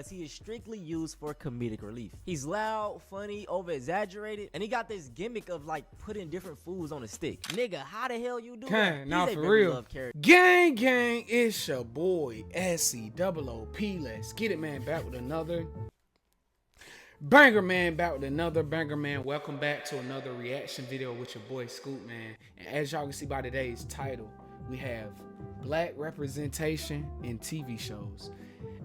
He is strictly used for comedic relief. He's loud, funny, over-exaggerated, and he got this gimmick of like putting different foods on a stick. Nigga, how the hell you do that? Now He's a for very real. loved character. Gang, it's your boy SCOOP. Let's get it, man. Back with another banger, man. Welcome back to another reaction video with your boy Scoop, man. And as y'all can see by today's title, we have black representation in TV shows.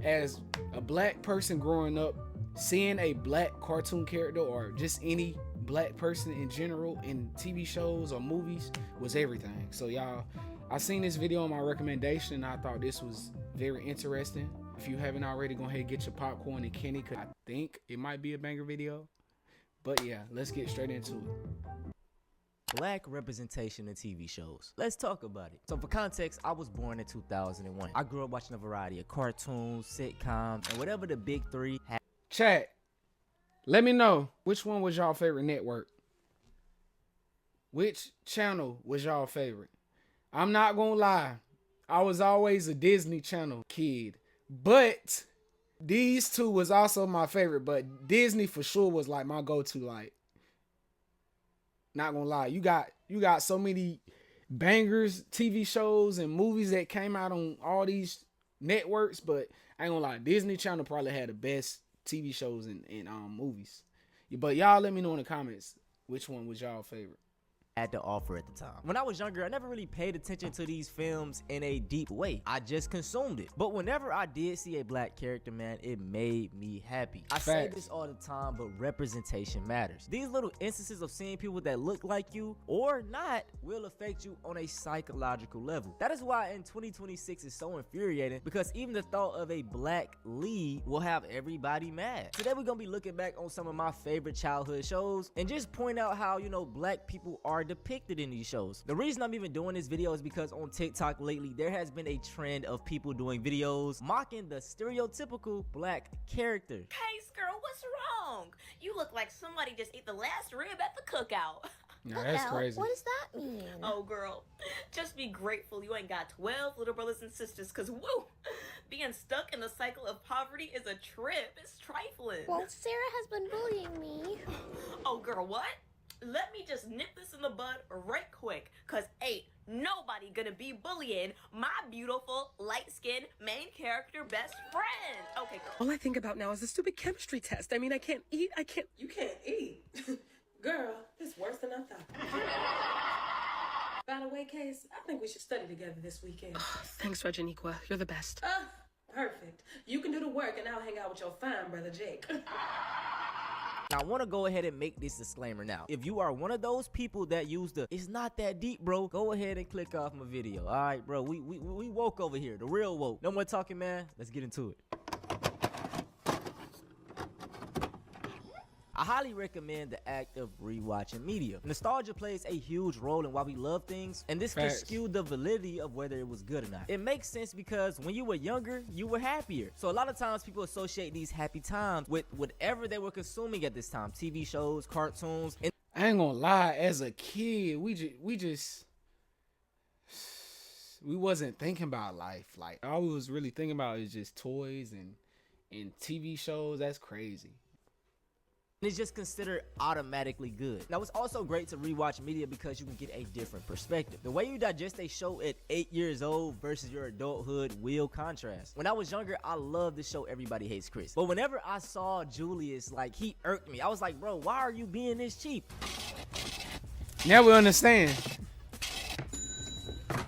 As a black person growing up, seeing a black cartoon character or just any black person in general in TV shows or movies was everything. So y'all, I seen this video on my recommendation and I thought this was very interesting. If you haven't already, go ahead and get your popcorn and candy, cause I think it might be a banger video. But yeah, let's get straight into it. Black representation in TV shows. Let's talk about it. So for context, I was born in 2001. I grew up watching a variety of cartoons, sitcoms, and whatever the big three had. Chat, let me know which one was y'all favorite network. Which channel was y'all favorite? I'm not gonna lie, I was always a Disney Channel kid, but these two was also my favorite. But Disney for sure was like my go-to. Like, not gonna lie, you got so many bangers, TV shows and movies that came out on all these networks, but I ain't gonna lie, Disney Channel probably had the best TV shows and movies. But y'all let me know in the comments which one was y'all favorite. Had to offer at the time. When I was younger, I never really paid attention to these films in a deep way. I just consumed it. But whenever I did see a black character, man, it made me happy. I say this all the time, but representation matters. These little instances of seeing people that look like you or not will affect you on a psychological level. That is why in 2026 is so infuriating, because even the thought of a black lead will have everybody mad. Today we're gonna be looking back on some of my favorite childhood shows and just point out how, you know, black people are depicted in these shows. The reason I'm even doing this video is because on TikTok lately there has been a trend of people doing videos mocking the stereotypical black character. Case girl, what's wrong? You look like somebody just ate the last rib at the cookout. No, that's crazy. What does that mean? Oh girl, just be grateful you ain't got 12 little brothers and sisters, cause woo, being stuck in the cycle of poverty is a trip. It's trifling. Well, Sarah has been bullying me. Oh girl, what? Let me just nip this in the bud right quick, cause ain't nobody gonna be bullying my beautiful, light-skinned main character best friend. Okay, girl. All I think about now is the stupid chemistry test. I mean, I can't eat. You can't eat. Girl, it's worse than I thought. By the way, Case, I think we should study together this weekend. Thanks, Reginiqua. You're the best. Perfect. You can do the work and I'll hang out with your fine brother, Jake. Now, I want to go ahead and make this disclaimer now. If you are one of those people that use the "it's not that deep, bro," go ahead and click off my video. All right, bro, we woke over here, the real woke. No more talking, man. Let's get into it. I highly recommend the act of rewatching media. Nostalgia plays a huge role in why we love things, and this can skew the validity of whether it was good or not. It makes sense because when you were younger, you were happier. So a lot of times people associate these happy times with whatever they were consuming at this time. TV shows, cartoons. And I ain't gonna lie, as a kid, we wasn't thinking about life. Like, all we was really thinking about is just toys and TV shows. That's crazy. it's just considered automatically good. Now, it's also great to rewatch media because you can get a different perspective. The way you digest a show at 8 years old versus your adulthood will contrast. When I was younger, I loved the show Everybody Hates Chris. But whenever I saw Julius, like, he irked me. I was like, bro, why are you being this cheap? Now we understand.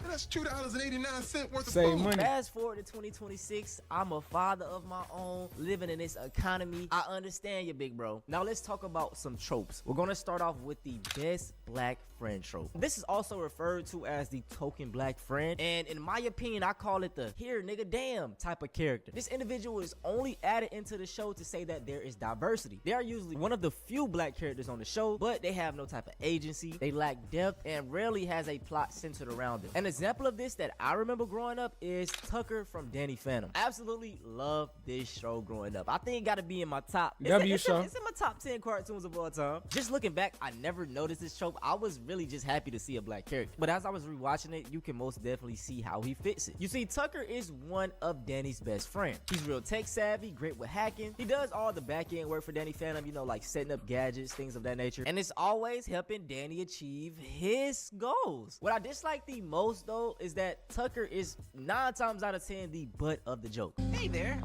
That's $2.89 worth of Save food. money. Fast forward to 2026, I'm a father of my own, living in this economy. I understand you, big bro. Now let's talk about some tropes. We're gonna start off with the best black friend trope. This is also referred to as the token black friend, and in my opinion, I call it the here nigga damn type of character. This individual is only added into the show to say that there is diversity. They are usually one of the few black characters on the show, but they have no type of agency, they lack depth, and rarely has a plot centered around them. An example example of this that I remember growing up is Tucker from Danny Phantom. Absolutely love this show growing up. I think it gotta be in my top. It's in my top 10 cartoons of all time. Just looking back, I never noticed this trope. I was really just happy to see a black character. But as I was rewatching it, you can most definitely see how he fits it. You see, Tucker is one of Danny's best friends. He's real tech savvy, great with hacking. He does all the back end work for Danny Phantom, you know, like setting up gadgets, things of that nature. And it's always helping Danny achieve his goals. What I dislike the most though is that Tucker is 9 times out of 10 the butt of the joke. Hey there,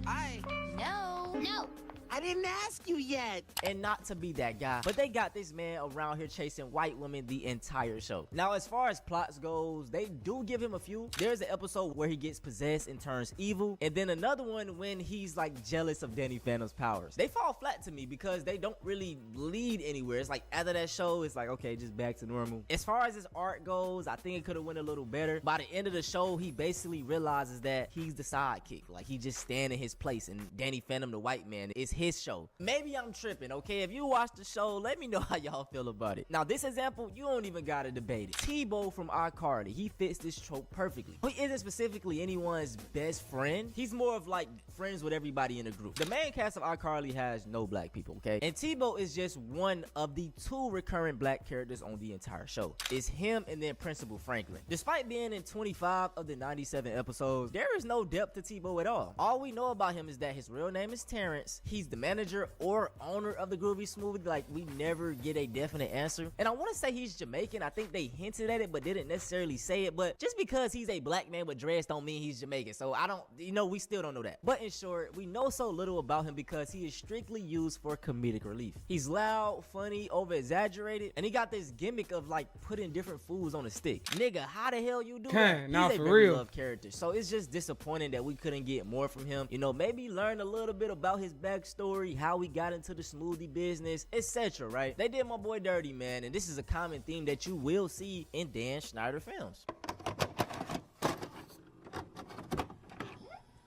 No. I didn't ask you yet. And not to be that guy, but they got this man around here chasing white women the entire show. Now, as far as plots goes, they do give him a few. There's an episode where he gets possessed and turns evil, and then another one when he's like jealous of Danny Phantom's powers. They fall flat to me because they don't really lead anywhere. It's like after that show, it's like, okay, just back to normal. As far as his art goes, I think it could have went a little better. By the end of the show, he basically realizes that he's the sidekick. Like, he just stand in his place, and Danny Phantom, the white man, is his show. Maybe I'm tripping, okay? If you watch the show, let me know how y'all feel about it. Now, this example, you don't even gotta debate it. T-Bo from iCarly, he fits this trope perfectly. He isn't specifically anyone's best friend. He's more of like friends with everybody in the group. The main cast of iCarly has no black people, okay? And T-Bo is just one of the 2 recurring black characters on the entire show. It's him and then Principal Franklin. Despite being in 25 of the 97 episodes, there is no depth to T-Bo at all. All we know about him is that his real name is Terrence. He's the manager or owner of the Groovy Smoothie. Like, we never get a definite answer. And I want to say he's Jamaican. I think they hinted at it but didn't necessarily say it. But just because he's a black man with dreads don't mean he's Jamaican. So I don't, you know, we still don't know that. But in short, we know so little about him because he is strictly used for comedic relief. He's loud, funny, over exaggerated, and he got this gimmick of like putting different foods on a stick. Nigga, how the hell you do that? Nah, he's a for very real. loved character. So it's just disappointing that we couldn't get more from him. You know, maybe learn a little bit about his backstory, how we got into the smoothie business, etc. Right? They did my boy dirty, man, and this is a common theme that you will see in Dan Schneider films.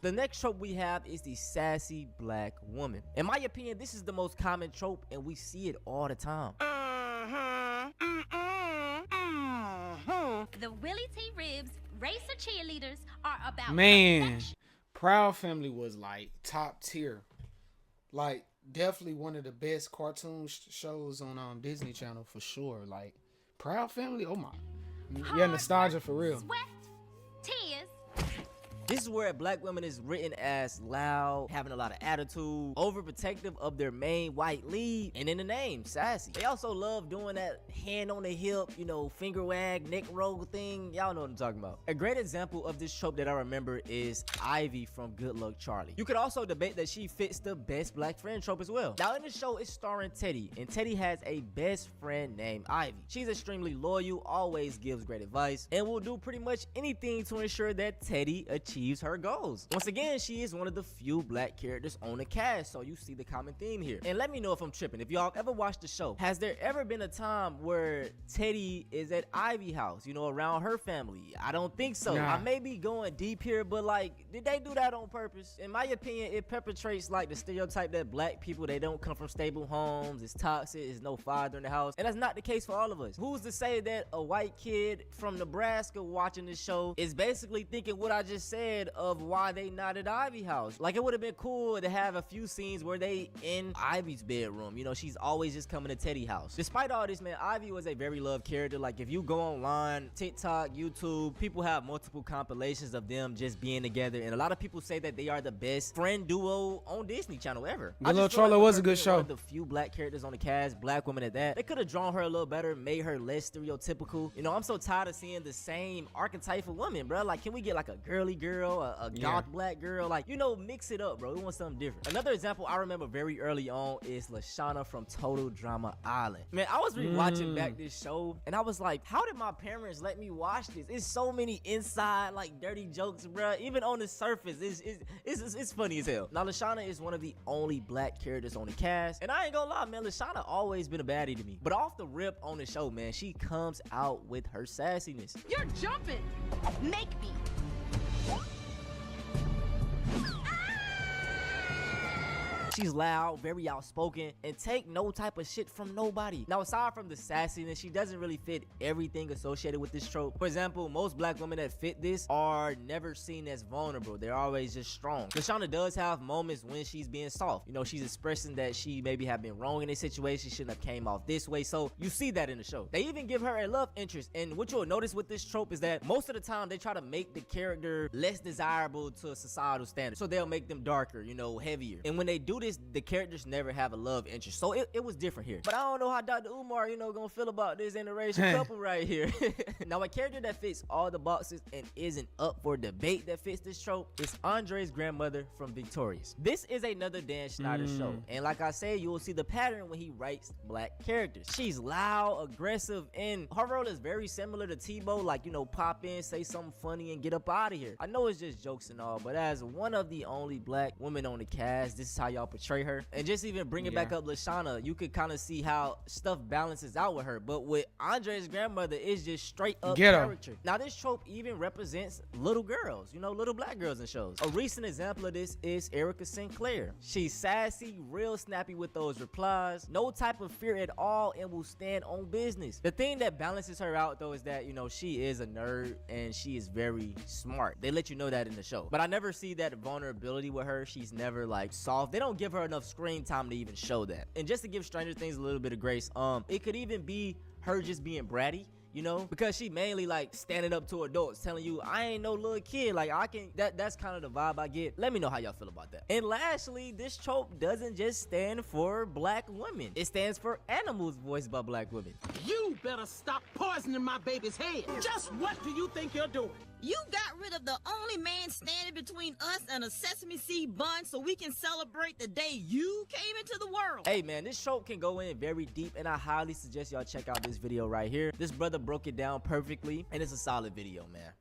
The next trope we have is the sassy black woman. In my opinion, this is the most common trope, and we see it all the time. The Willie T. Ribs racer cheerleaders are about Man, perfection. Proud Family was like top tier. Like, definitely one of the best cartoon shows on Disney Channel for sure. Like, Proud Family, oh my. Yeah, nostalgia for real. Sweat, tears. This is where black women is written as loud, having a lot of attitude, overprotective of their main white lead, and in the name, sassy. They also love doing that hand on the hip, you know, finger wag, neck roll thing. Y'all know what I'm talking about. A great example of this trope that I remember is Ivy from Good Luck Charlie. You could also debate that she fits the best black friend trope as well. Now in the show, it's starring Teddy, and Teddy has a best friend named Ivy. She's extremely loyal, always gives great advice, and will do pretty much anything to ensure that Teddy achieves her goals. Once again, she is one of the few black characters on the cast, so you see the common theme here. And let me know if I'm tripping. If y'all ever watched the show, has there ever been a time where Teddy is at Ivy house, you know, around her family? I don't think so. Nah. I may be going deep here, but like, did they do that on purpose? In my opinion, it perpetrates like the stereotype that black people, they don't come from stable homes, it's toxic, there's no father in the house, and that's not the case for all of us. Who's to say that a white kid from Nebraska watching this show is basically thinking what I just said of why they not at Ivy house? Like, it would have been cool to have a few scenes where they in Ivy's bedroom. You know, she's always just coming to Teddy's house. Despite all this, man, Ivy was a very loved character. Like, if you go online, TikTok, YouTube, people have multiple compilations of them just being together, and a lot of people say that they are the best friend duo on Disney Channel ever. Good Little Charlie was a good show. One of the few black characters on the cast, black women at that. They could have drawn her a little better, made her less stereotypical. You know, I'm so tired of seeing the same archetype of women, bro. Like, can we get like a girly girl, a goth black girl? Like, you know, mix it up, bro. We want something different. Another example I remember very early on is Lashana from Total Drama Island. Man, I was rewatching back this show, and I was like, how did my parents let me watch this? It's so many inside, like, dirty jokes, bro. Even on the surface, it's funny as hell. Now, Lashana is one of the only black characters on the cast, and I ain't gonna lie, man, Lashana always been a baddie to me. But off the rip on the show, man, she comes out with her sassiness. You're jumping. Make me. She's loud, very outspoken, and take no type of shit from nobody. Now, aside from the sassiness, she doesn't really fit everything associated with this trope. For example, most black women that fit this are never seen as vulnerable. They're always just strong. Lashana does have moments when she's being soft. You know, she's expressing that she maybe have been wrong in this situation, shouldn't have came off this way. So you see that in the show. They even give her a love interest, and what you'll notice with this trope is that most of the time they try to make the character less desirable to a societal standard. So they'll make them darker, you know, heavier. And when they do this, the characters never have a love interest. So it was different here. But I don't know how Dr. Umar, you know, gonna feel about this interracial couple right here. Now, a character that fits all the boxes and isn't up for debate that fits this trope is Andre's grandmother from Victorious. This is another Dan Schneider show. And like I said, you will see the pattern when he writes black characters. She's loud, aggressive, and her role is very similar to Tebow, like, you know, pop in, say something funny, and get up out of here. I know it's just jokes and all, but as one of the only black women on the cast, this is how y'all portray her. And just even bringing back up Lashana, you could kind of see how stuff balances out with her. But with Andre's grandmother, it's just straight up character. Now, this trope even represents little girls, you know, little black girls in shows. A recent example of this is Erica Sinclair. She's sassy, real snappy with those replies, no type of fear at all, and will stand on business. The thing that balances her out, though, is that, you know, she is a nerd and she is very smart. They let you know that in the show. But I never see that vulnerability with her. She's never like soft. They don't give her enough screen time to even show that. And just to give Stranger Things a little bit of grace, it could even be her just being bratty, you know, because she mainly like standing up to adults telling you, I ain't no little kid, like I can, that's kind of the vibe I get. Let me know how y'all feel about that. And lastly, this trope doesn't just stand for black women, it stands for animals voiced by black women. You better stop poisoning my baby's head. Just what do you think you're doing? You got rid of the only man standing between us and a sesame seed bun so we can celebrate the day you came into the world. Hey man, this trope can go in very deep, and I highly suggest y'all check out this video right here. This brother broke it down perfectly, and it's a solid video, man.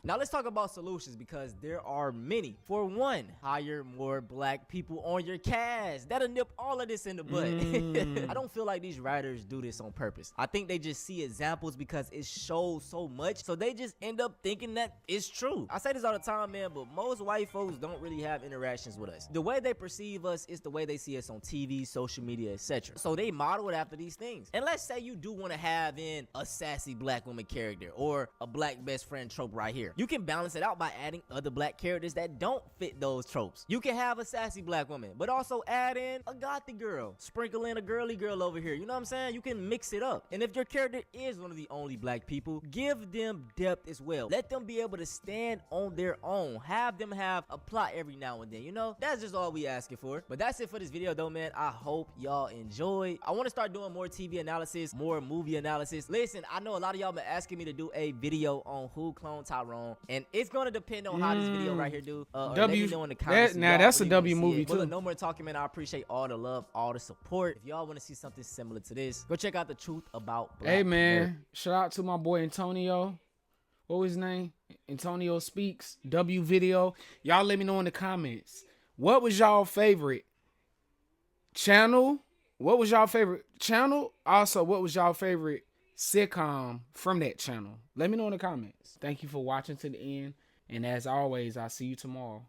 Now let's talk about solutions, because there are many. For one, hire more black people on your cast. That'll nip all of this in the bud. I don't feel like these writers do this on purpose. I think they just see examples because it shows so much, so they just end up thinking that it's true. I say this all the time, man, but most white folks don't really have interactions with us. The way they perceive us is the way they see us on TV, social media, etc. So they model it after these things. And let's say you do want to have in a sassy black woman character or a black best friend trope right here. You can balance it out by adding other black characters that don't fit those tropes. You can have a sassy black woman, but also add in a gothy girl. Sprinkle in a girly girl over here. You know what I'm saying? You can mix it up. And if your character is one of the only black people, give them depth as well. Let them be able to stand on their own. Have them have a plot every now and then, you know? That's just all we asking for. But that's it for this video though, man. I hope y'all enjoy. I want to start doing more TV analysis, more movie analysis. Listen, I know a lot of y'all been asking me to do a video on who cloned Tyrone, and it's gonna depend on how this video right here do. Let me know in the comments. That's a W movie too. Well, no more talking, man. I appreciate all the love, all the support. If y'all want to see something similar to this, go check out The Truth About Black. Hey man, shout out to my boy Antonio. What was his name? Antonio Speaks. W video. Y'all let me know in the comments. What was y'all favorite channel? What was y'all favorite channel? Also, what was y'all favorite sitcom from that channel? Let me know in the comments. Thank you for watching to the end. And as always, I'll see you tomorrow.